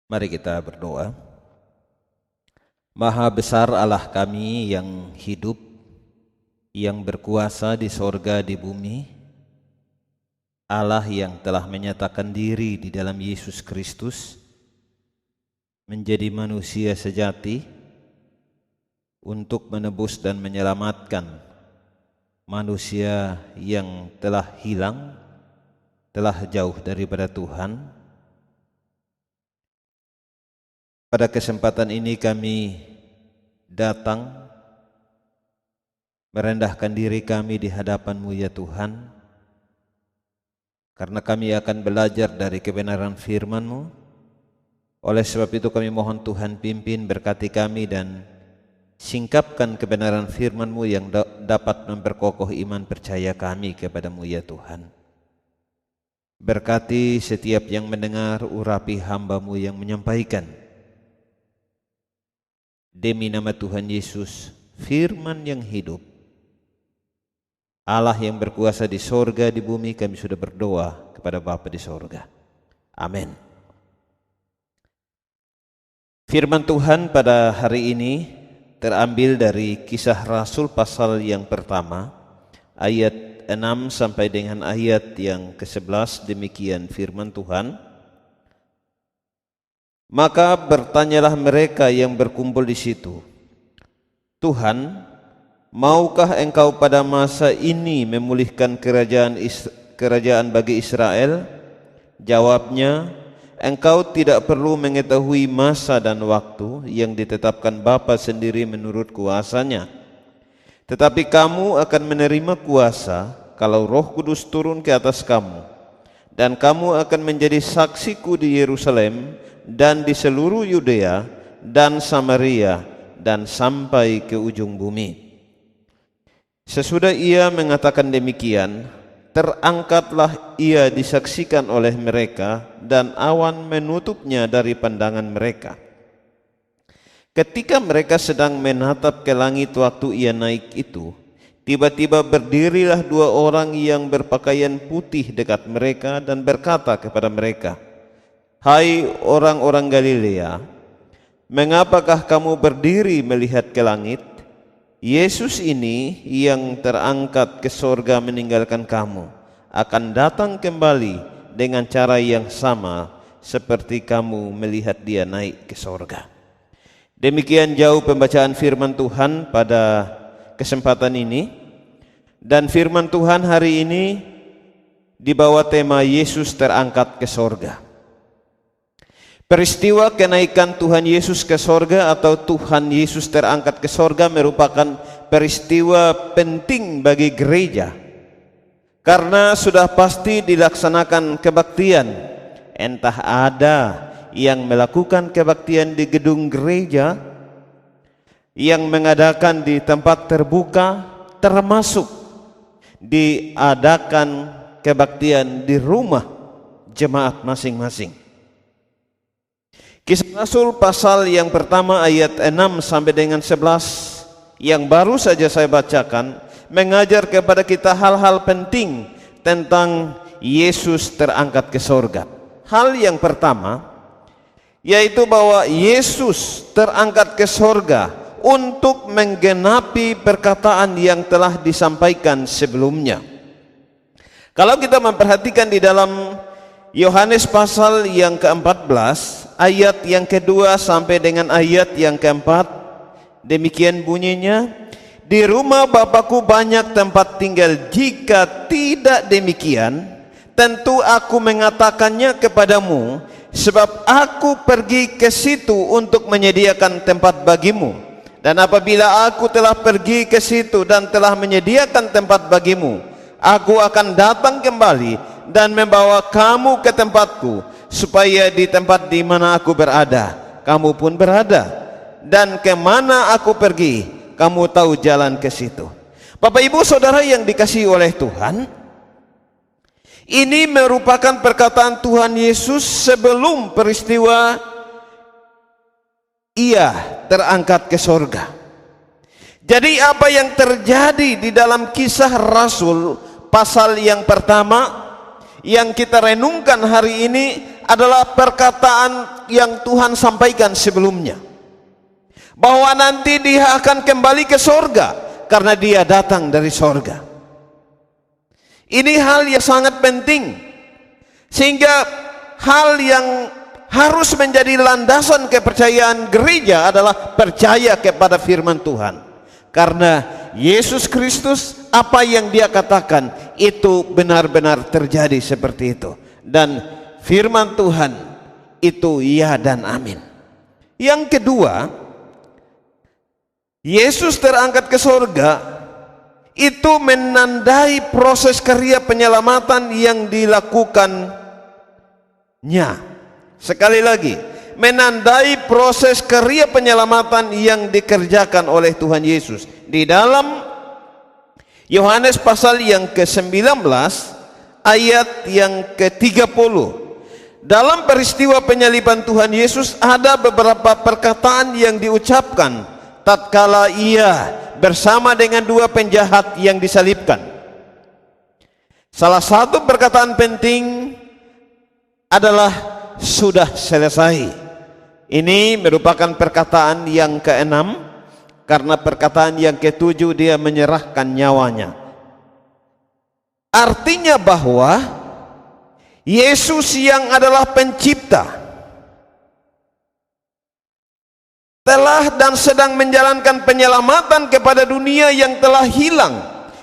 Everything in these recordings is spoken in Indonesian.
Mari kita berdoa. Maha besar Allah kami yang hidup, yang berkuasa di sorga di bumi, Allah yang telah menyatakan diri di dalam Yesus Kristus menjadi manusia sejati untuk menebus dan menyelamatkan manusia yang telah hilang, telah jauh daripada Tuhan. Pada kesempatan ini kami datang merendahkan diri kami di hadapan-Mu ya Tuhan, karena kami akan belajar dari kebenaran firman-Mu. Oleh sebab itu kami mohon Tuhan pimpin, berkati kami dan singkapkan kebenaran firman-Mu yang dapat memperkokoh iman percaya kami kepada-Mu ya Tuhan. Berkati setiap yang mendengar, urapi hamba-Mu yang menyampaikan. Demi nama Tuhan Yesus, firman yang hidup, Allah yang berkuasa di sorga di bumi, kami sudah berdoa kepada Bapa di sorga. Amin. Firman Tuhan pada hari ini terambil dari Kisah Rasul pasal yang pertama, ayat 6 sampai dengan ayat yang ke-11. Demikian firman Tuhan. Maka bertanyalah mereka yang berkumpul di situ, Tuhan, maukah Engkau pada masa ini memulihkan kerajaan bagi Israel? Jawabnya, Engkau tidak perlu mengetahui masa dan waktu yang ditetapkan Bapa sendiri menurut kuasanya. Tetapi kamu akan menerima kuasa kalau Roh Kudus turun ke atas kamu, dan kamu akan menjadi saksiku di Yerusalem dan di seluruh Yudea dan Samaria dan sampai ke ujung bumi. Sesudah ia mengatakan demikian, terangkatlah ia disaksikan oleh mereka dan awan menutupnya dari pandangan mereka. Ketika mereka sedang menatap ke langit waktu ia naik itu, tiba-tiba berdirilah dua orang yang berpakaian putih dekat mereka dan berkata kepada mereka, Hai orang-orang Galilea, mengapakah kamu berdiri melihat ke langit? Yesus ini yang terangkat ke sorga meninggalkan kamu akan datang kembali dengan cara yang sama seperti kamu melihat dia naik ke sorga. Demikian jauh pembacaan firman Tuhan pada kesempatan ini. Dan firman Tuhan hari ini dibawa tema Yesus terangkat ke sorga. Peristiwa kenaikan Tuhan Yesus ke sorga atau Tuhan Yesus terangkat ke sorga merupakan peristiwa penting bagi gereja, karena sudah pasti dilaksanakan kebaktian. Entah ada yang melakukan kebaktian di gedung gereja, yang mengadakan di tempat terbuka, termasuk diadakan kebaktian di rumah jemaat masing-masing. Kisah Rasul pasal yang pertama ayat 6 sampai dengan 11 yang baru saja saya bacakan mengajar kepada kita hal-hal penting tentang Yesus terangkat ke sorga. Hal yang pertama yaitu bahwa Yesus terangkat ke sorga untuk menggenapi perkataan yang telah disampaikan sebelumnya. Kalau kita memperhatikan di dalam Yohanes pasal yang ke-14 ayat yang kedua sampai dengan ayat yang keempat, demikian bunyinya, di rumah Bapakku banyak tempat tinggal, jika tidak demikian tentu aku mengatakannya kepadamu, sebab aku pergi ke situ untuk menyediakan tempat bagimu. Dan apabila aku telah pergi ke situ dan telah menyediakan tempat bagimu, aku akan datang kembali dan membawa kamu ke tempatku, supaya di tempat di mana aku berada, kamu pun berada. Dan kemana aku pergi, kamu tahu jalan ke situ. Bapak Ibu Saudara yang dikasihi oleh Tuhan, ini merupakan perkataan Tuhan Yesus sebelum peristiwa ia terangkat ke sorga. Jadi apa yang terjadi di dalam Kisah Rasul pasal yang pertama yang kita renungkan hari ini adalah perkataan yang Tuhan sampaikan sebelumnya, bahwa nanti dia akan kembali ke sorga karena dia datang dari sorga. Ini hal yang sangat penting, sehingga hal yang harus menjadi landasan kepercayaan gereja adalah percaya kepada firman Tuhan, karena Yesus Kristus, apa yang dia katakan itu benar-benar terjadi seperti itu, dan firman Tuhan itu ya dan amin. Yang kedua, Yesus terangkat ke sorga itu menandai proses karya penyelamatan yang dilakukannya. Sekali lagi, menandai proses karya penyelamatan yang dikerjakan oleh Tuhan Yesus. Di dalam Yohanes pasal yang ke-19 ayat yang ke-30, dalam peristiwa penyaliban Tuhan Yesus ada beberapa perkataan yang diucapkan tatkala ia bersama dengan dua penjahat yang disalibkan. Salah satu perkataan penting adalah sudah selesai. Ini merupakan perkataan yang ke-6, karena perkataan yang ke-7 dia menyerahkan nyawanya. Artinya bahwa Yesus yang adalah pencipta telah dan sedang menjalankan penyelamatan kepada dunia yang telah hilang,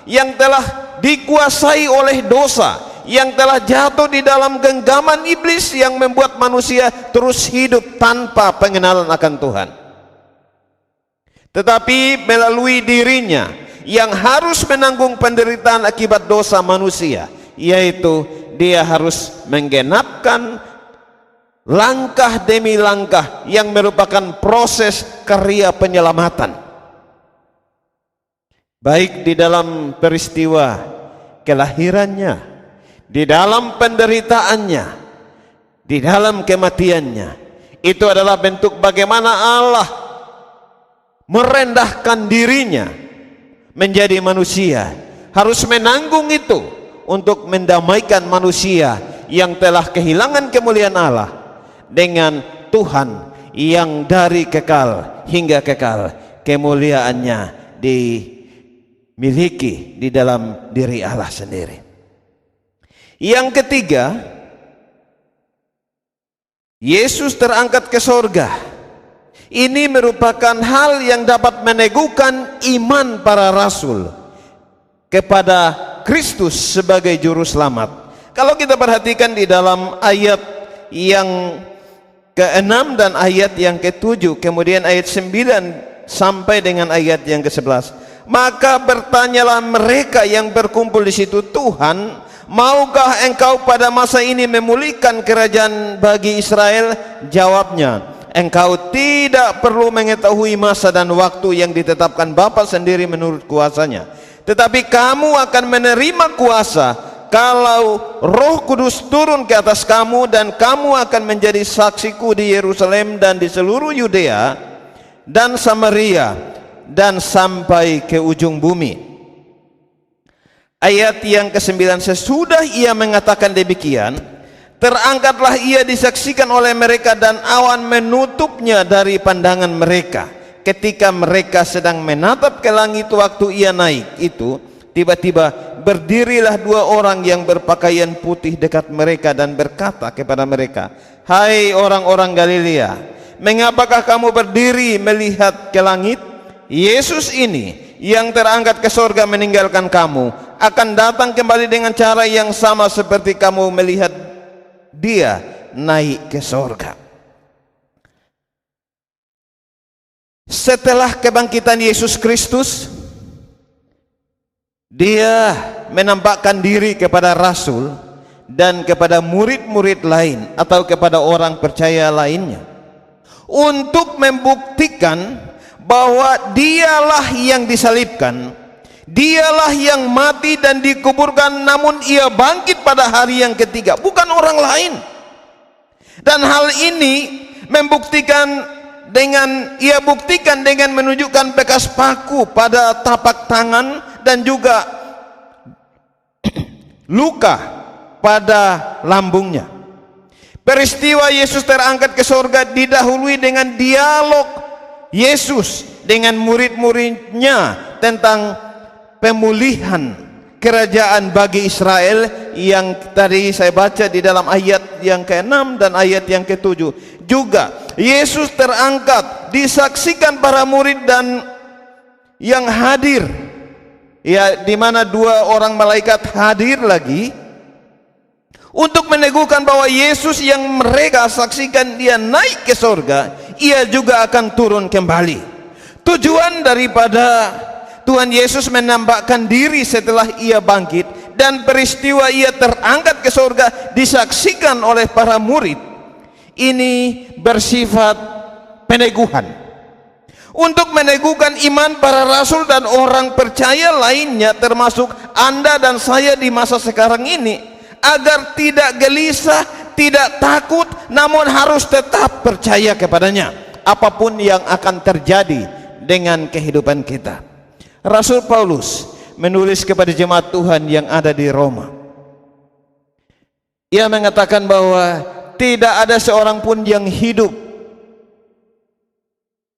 yang telah dikuasai oleh dosa, yang telah jatuh di dalam genggaman iblis yang membuat manusia terus hidup tanpa pengenalan akan Tuhan. Tetapi melalui dirinya yang harus menanggung penderitaan akibat dosa manusia, yaitu dia harus menggenapkan langkah demi langkah yang merupakan proses karya penyelamatan, baik di dalam peristiwa kelahirannya, di dalam penderitaannya, di dalam kematiannya. Itu adalah bentuk bagaimana Allah merendahkan dirinya menjadi manusia, harus menanggung itu untuk mendamaikan manusia yang telah kehilangan kemuliaan Allah dengan Tuhan yang dari kekal hingga kekal kemuliaannya dimiliki di dalam diri Allah sendiri. Yang ketiga, Yesus terangkat ke sorga. Ini merupakan hal yang dapat meneguhkan iman para rasul kepada Kristus sebagai juru selamat. Kalau kita perhatikan di dalam ayat yang ke-6 dan ayat yang ke-7, kemudian ayat 9 sampai dengan ayat yang ke-11, maka bertanyalah mereka yang berkumpul di situ, Tuhan, maukah engkau pada masa ini memulihkan kerajaan bagi Israel? Jawabnya, engkau tidak perlu mengetahui masa dan waktu yang ditetapkan Bapa sendiri menurut kuasanya, tetapi kamu akan menerima kuasa kalau Roh Kudus turun ke atas kamu, dan kamu akan menjadi saksiku di Yerusalem dan di seluruh Yudea dan Samaria dan sampai ke ujung bumi. Ayat yang ke-9, sesudah ia mengatakan demikian, terangkatlah ia disaksikan oleh mereka, dan awan menutupnya dari pandangan mereka. Ketika mereka sedang menatap ke langit waktu ia naik itu, tiba-tiba berdirilah dua orang yang berpakaian putih dekat mereka dan berkata kepada mereka, hai orang-orang Galilea, mengapakah kamu berdiri melihat ke langit? Yesus ini yang terangkat ke sorga meninggalkan kamu akan datang kembali dengan cara yang sama seperti kamu melihat dia naik ke sorga. Setelah kebangkitan Yesus Kristus, dia menampakkan diri kepada rasul dan kepada murid-murid lain atau kepada orang percaya lainnya untuk membuktikan bahwa dialah yang disalibkan, dialah yang mati dan dikuburkan, namun ia bangkit pada hari yang ketiga, bukan orang lain. Dan hal ini ia buktikan dengan menunjukkan bekas paku pada tapak tangan dan juga luka pada lambungnya. Peristiwa Yesus terangkat ke surga didahului dengan dialog Yesus dengan murid-muridnya tentang pemulihan kerajaan bagi Israel yang tadi saya baca di dalam ayat yang ke-6 dan ayat yang ke-7. Juga Yesus terangkat, disaksikan para murid dan yang hadir, ya, di mana 2 orang malaikat hadir lagi untuk meneguhkan bahwa Yesus yang mereka saksikan dia naik ke surga, ia juga akan turun kembali. Tujuan daripada Tuhan Yesus menampakkan diri setelah ia bangkit dan peristiwa ia terangkat ke surga disaksikan oleh para murid, ini bersifat peneguhan, untuk meneguhkan iman para rasul dan orang percaya lainnya, termasuk Anda dan saya di masa sekarang ini, agar tidak gelisah, tidak takut, namun harus tetap percaya kepadanya apapun yang akan terjadi dengan kehidupan kita. Rasul Paulus menulis kepada jemaat Tuhan yang ada di Roma. Ia mengatakan bahwa tidak ada seorang pun yang hidup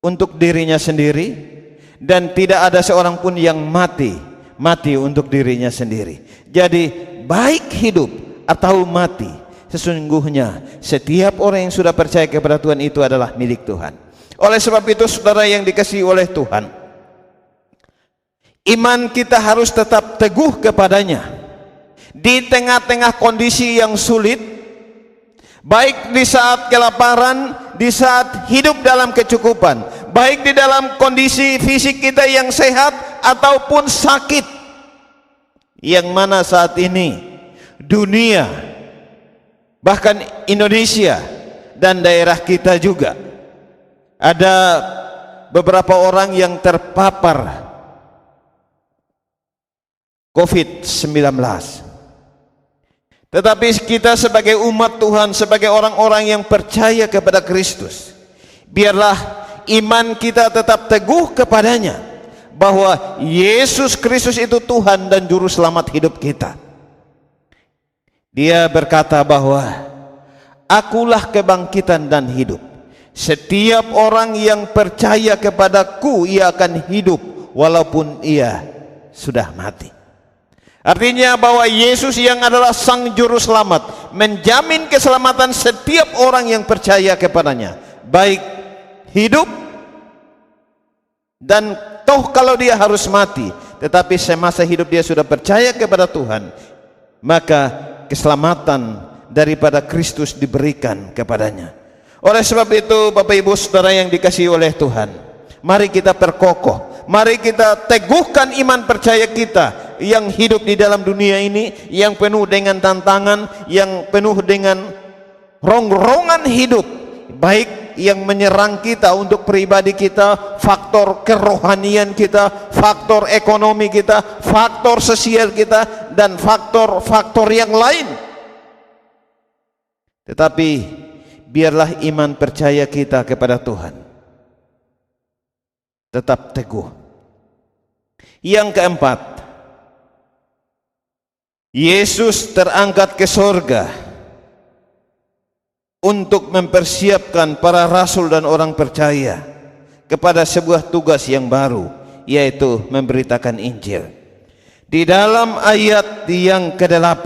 untuk dirinya sendiri, dan tidak ada seorang pun yang mati untuk dirinya sendiri. Jadi baik hidup atau mati, sesungguhnya setiap orang yang sudah percaya kepada Tuhan itu adalah milik Tuhan. Oleh sebab itu, saudara yang dikasihi oleh Tuhan, iman kita harus tetap teguh kepadanya di tengah-tengah kondisi yang sulit, baik di saat kelaparan, di saat hidup dalam kecukupan, baik di dalam kondisi fisik kita yang sehat ataupun sakit, yang mana saat ini dunia, bahkan Indonesia dan daerah kita juga ada beberapa orang yang terpapar COVID-19. Tetapi kita sebagai umat Tuhan, sebagai orang-orang yang percaya kepada Kristus, biarlah iman kita tetap teguh kepadanya, bahwa Yesus Kristus itu Tuhan dan Juru Selamat hidup kita. Dia berkata bahwa akulah kebangkitan dan hidup. Setiap orang yang percaya kepadaku, ia akan hidup walaupun ia sudah mati. Artinya bahwa Yesus yang adalah Sang Juru Selamat menjamin keselamatan setiap orang yang percaya kepadanya, baik hidup dan toh kalau dia harus mati, tetapi semasa hidup dia sudah percaya kepada Tuhan, maka keselamatan daripada Kristus diberikan kepadanya. Oleh sebab itu, Bapak Ibu Saudara yang dikasihi oleh Tuhan, mari kita perkokoh, mari kita teguhkan iman percaya kita yang hidup di dalam dunia ini, yang penuh dengan tantangan, yang penuh dengan rongrongan hidup, baik yang menyerang kita untuk pribadi kita, faktor kerohanian kita, faktor ekonomi kita, faktor sosial kita, dan faktor-faktor yang lain. Tetapi biarlah iman percaya kita kepada Tuhan tetap teguh. Yang keempat, Yesus terangkat ke surga untuk mempersiapkan para rasul dan orang percaya kepada sebuah tugas yang baru, yaitu memberitakan Injil. Di dalam ayat yang ke-8,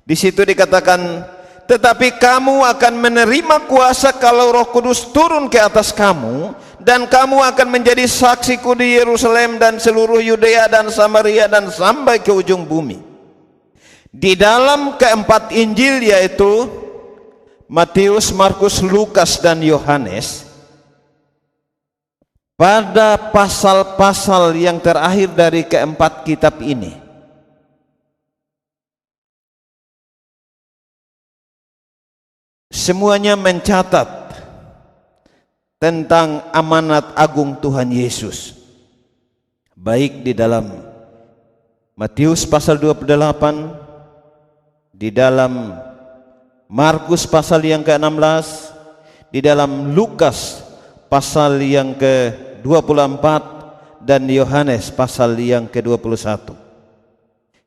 di situ dikatakan, tetapi kamu akan menerima kuasa kalau Roh Kudus turun ke atas kamu, dan kamu akan menjadi saksiku di Yerusalem dan seluruh Yudea dan Samaria dan sampai ke ujung bumi. Di dalam keempat Injil, yaitu Matius, Markus, Lukas, dan Yohanes, pada pasal-pasal yang terakhir dari keempat kitab ini, semuanya mencatat tentang amanat agung Tuhan Yesus, baik di dalam Matius pasal 28, di dalam Markus pasal yang ke-16, di dalam Lukas pasal yang ke-24, dan Yohanes pasal yang ke-21.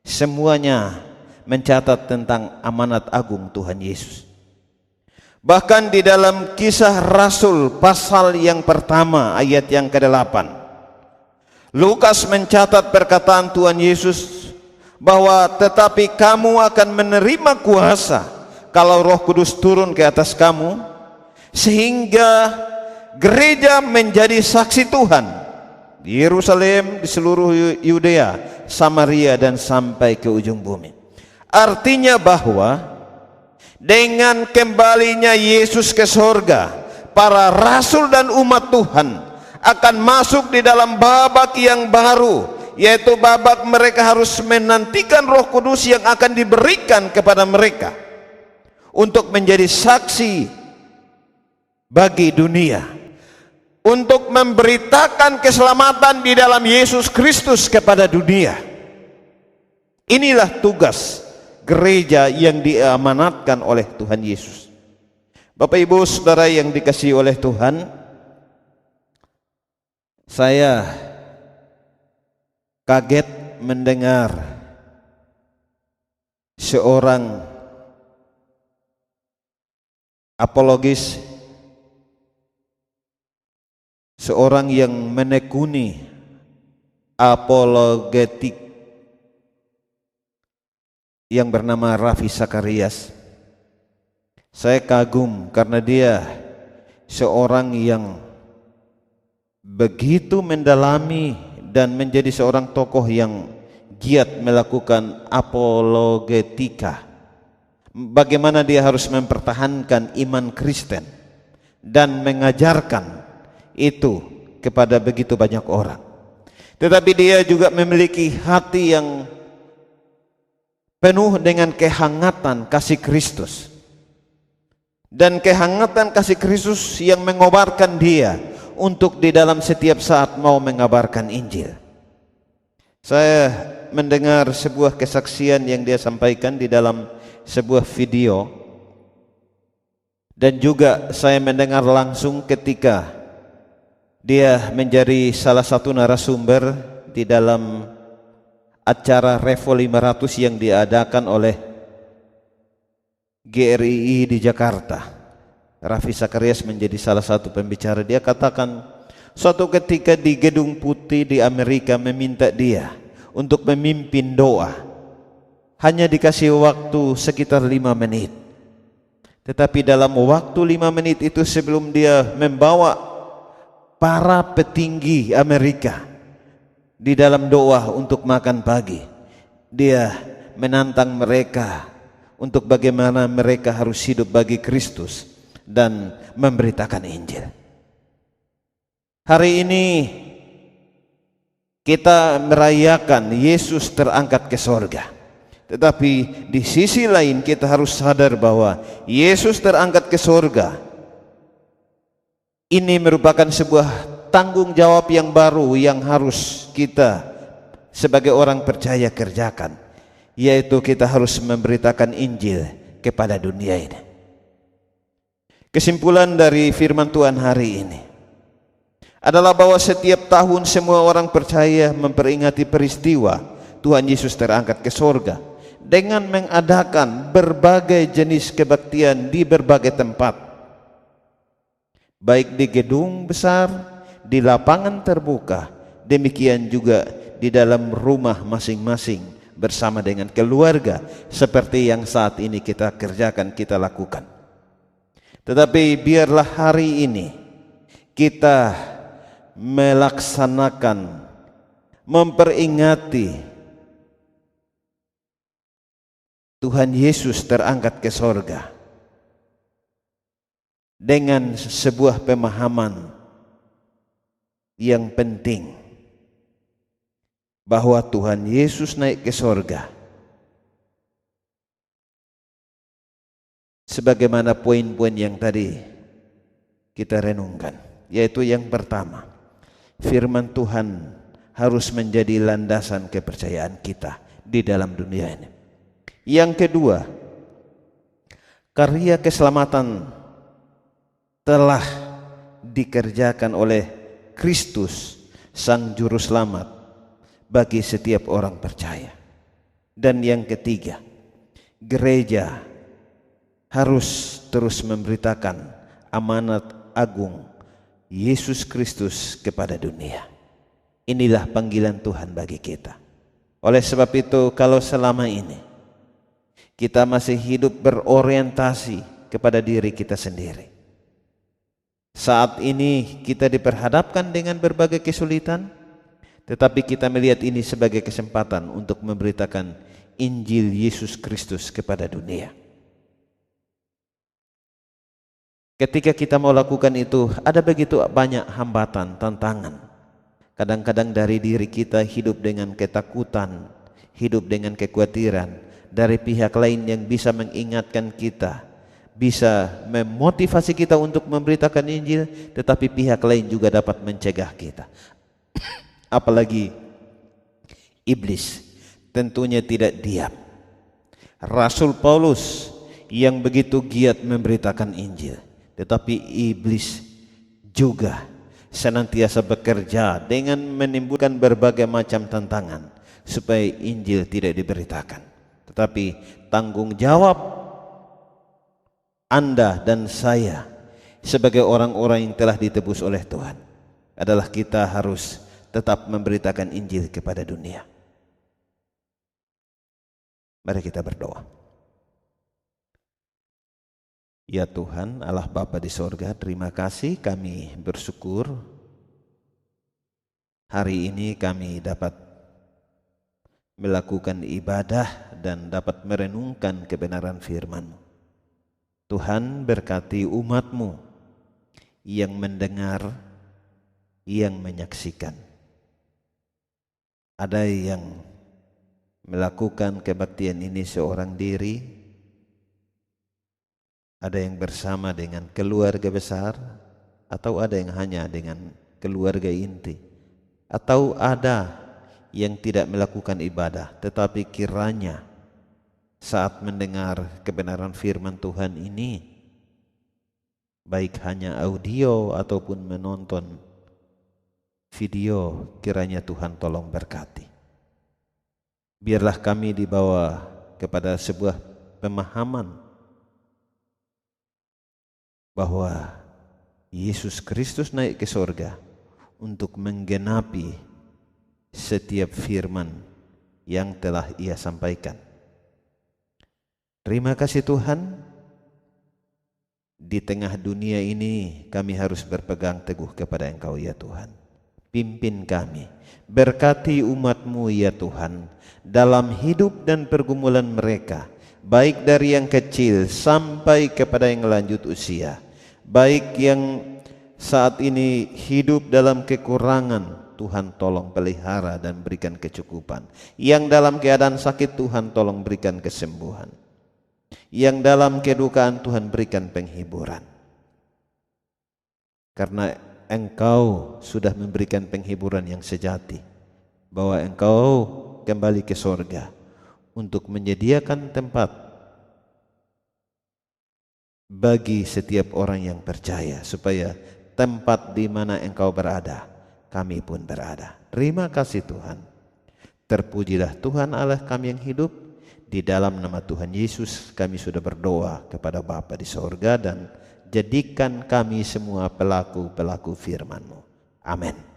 Semuanya mencatat tentang amanat agung Tuhan Yesus. Bahkan di dalam Kisah Rasul pasal yang pertama ayat yang ke-8, Lukas mencatat perkataan Tuhan Yesus bahwa tetapi kamu akan menerima kuasa kalau Roh Kudus turun ke atas kamu, sehingga gereja menjadi saksi Tuhan di Yerusalem, di seluruh Yudea, Samaria, dan sampai ke ujung bumi. Artinya bahwa dengan kembalinya Yesus ke sorga, para rasul dan umat Tuhan akan masuk di dalam babak yang baru, yaitu babak mereka harus menantikan Roh Kudus yang akan diberikan kepada mereka untuk menjadi saksi bagi dunia, untuk memberitakan keselamatan di dalam Yesus Kristus kepada dunia. Inilah tugas gereja yang diamanatkan oleh Tuhan Yesus. Bapak Ibu Saudara yang dikasihi oleh Tuhan, saya kaget mendengar seorang apologis, seorang yang menekuni apologetik, yang bernama Ravi Zacharias. Saya kagum karena dia seorang yang begitu mendalami dan menjadi seorang tokoh yang giat melakukan apologetika. Bagaimana dia harus mempertahankan iman Kristen dan mengajarkan itu kepada begitu banyak orang. Tetapi dia juga memiliki hati yang penuh dengan kehangatan kasih Kristus, dan kehangatan kasih Kristus yang mengobarkan dia untuk di dalam setiap saat mau mengabarkan Injil. Saya mendengar sebuah kesaksian yang dia sampaikan di dalam sebuah video, dan juga saya mendengar langsung ketika dia menjadi salah satu narasumber di dalam acara Revo 500 yang diadakan oleh GRII di Jakarta. Ravi Zacharias menjadi salah satu pembicara. Dia katakan suatu ketika di Gedung Putih di Amerika meminta dia untuk memimpin doa. Hanya dikasih waktu sekitar 5 menit. Tetapi dalam waktu 5 menit itu, sebelum dia membawa para petinggi Amerika di dalam doa untuk makan pagi, dia menantang mereka untuk bagaimana mereka harus hidup bagi Kristus dan memberitakan Injil. Hari ini kita merayakan Yesus terangkat ke sorga, tetapi di sisi lain kita harus sadar bahwa Yesus terangkat ke sorga ini merupakan sebuah tanggung jawab yang baru yang harus kita sebagai orang percaya kerjakan, yaitu kita harus memberitakan Injil kepada dunia ini. Kesimpulan dari firman Tuhan hari ini adalah bahwa setiap tahun semua orang percaya memperingati peristiwa Tuhan Yesus terangkat ke sorga dengan mengadakan berbagai jenis kebaktian di berbagai tempat, baik di gedung besar, di lapangan terbuka, demikian juga di dalam rumah masing-masing bersama dengan keluarga, seperti yang saat ini kita kerjakan, kita lakukan. Tetapi biarlah hari ini kita melaksanakan, memperingati Tuhan Yesus terangkat ke sorga dengan sebuah pemahaman yang penting, bahwa Tuhan Yesus naik ke sorga sebagaimana poin-poin yang tadi kita renungkan, yaitu yang pertama, firman Tuhan harus menjadi landasan kepercayaan kita di dalam dunia ini. Yang kedua, karya keselamatan telah dikerjakan oleh Kristus, Sang Juru Selamat, bagi setiap orang percaya. Dan yang ketiga, gereja harus terus memberitakan amanat agung Yesus Kristus kepada dunia. Inilah panggilan Tuhan bagi kita. Oleh sebab itu, kalau selama ini kita masih hidup berorientasi kepada diri kita sendiri, saat ini kita diperhadapkan dengan berbagai kesulitan, tetapi kita melihat ini sebagai kesempatan untuk memberitakan Injil Yesus Kristus kepada dunia. Ketika kita mau lakukan itu, ada begitu banyak hambatan, tantangan. Kadang-kadang dari diri kita hidup dengan ketakutan, hidup dengan kekhawatiran, dari pihak lain yang bisa mengingatkan kita, bisa memotivasi kita untuk memberitakan Injil, tetapi pihak lain juga dapat mencegah kita. Apalagi iblis tentunya tidak diam. Rasul Paulus yang begitu giat memberitakan Injil, tetapi iblis juga senantiasa bekerja dengan menimbulkan berbagai macam tantangan supaya Injil tidak diberitakan. Tetapi tanggung jawab Anda dan saya sebagai orang-orang yang telah ditebus oleh Tuhan adalah kita harus tetap memberitakan Injil kepada dunia. Mari kita berdoa. Ya Tuhan, Allah Bapa di sorga, terima kasih, kami bersyukur hari ini kami dapat melakukan ibadah dan dapat merenungkan kebenaran firman-Mu. Tuhan, berkati umat-Mu yang mendengar, yang menyaksikan. Ada yang melakukan kebaktian ini seorang diri, ada yang bersama dengan keluarga besar, atau ada yang hanya dengan keluarga inti, atau ada yang tidak melakukan ibadah, tetapi kiranya saat mendengar kebenaran firman Tuhan ini, baik hanya audio ataupun menonton video, kiranya Tuhan tolong berkati. Biarlah kami dibawa kepada sebuah pemahaman bahwa Yesus Kristus naik ke sorga untuk menggenapi setiap firman yang telah Ia sampaikan. Terima kasih Tuhan. Di tengah dunia ini kami harus berpegang teguh kepada Engkau ya Tuhan. Pimpin kami, berkati umat-Mu ya Tuhan, dalam hidup dan pergumulan mereka, baik dari yang kecil sampai kepada yang lanjut usia, baik yang saat ini hidup dalam kekurangan, Tuhan tolong pelihara dan berikan kecukupan. Yang dalam keadaan sakit, Tuhan tolong berikan kesembuhan. Yang dalam kedukaan, Tuhan berikan penghiburan. Karena Engkau sudah memberikan penghiburan yang sejati, bahwa Engkau kembali ke sorga untuk menyediakan tempat bagi setiap orang yang percaya, supaya tempat di mana Engkau berada, kami pun berada. Terima kasih Tuhan. Terpujilah Tuhan Allah kami yang hidup. Di dalam nama Tuhan Yesus kami sudah berdoa kepada Bapa di sorga, dan jadikan kami semua pelaku-pelaku firman-Mu. Amin.